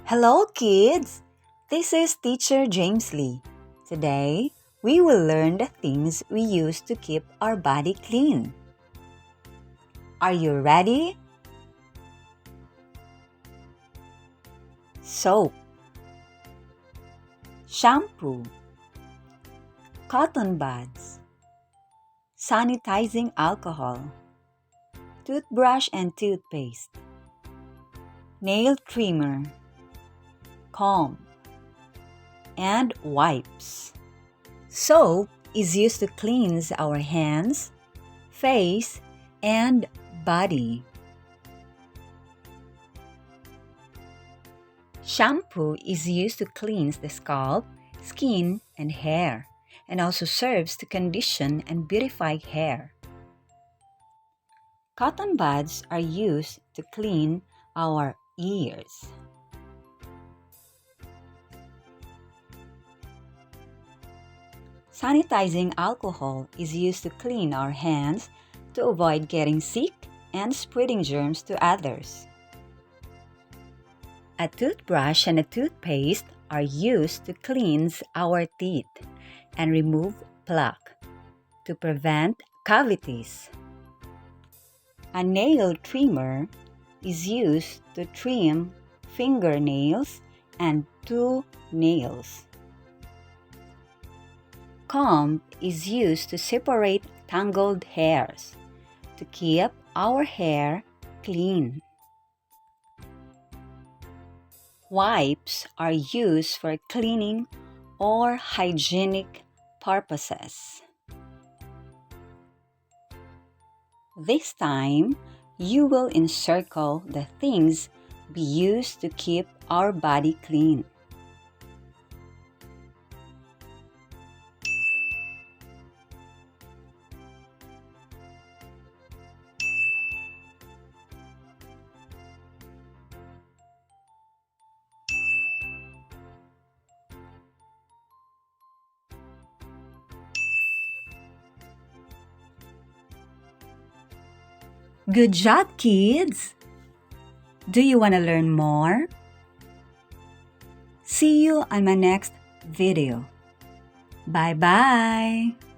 Hello kids! This is Teacher James Lee. Today, we will learn the things we use to keep our body clean. Are you ready? Soap, shampoo, cotton buds, sanitizing alcohol, toothbrush and toothpaste, nail trimmer, comb, and wipes. Soap is used to cleanse our hands, face, and body. Shampoo is used to cleanse the scalp, skin, and hair, and also serves to condition and beautify hair. Cotton buds are used to clean our ears. Sanitizing alcohol is used to clean our hands to avoid getting sick and spreading germs to others. A toothbrush and a toothpaste are used to cleanse our teeth and remove plaque to prevent cavities. A nail trimmer is used to trim fingernails and toenails. Comb is used to separate tangled hairs to keep our hair clean. Wipes are used for cleaning or hygienic purposes. This time, you will encircle the things we use to keep our body clean. Good job, kids! Do you want to learn more? See you on my next video. Bye-bye!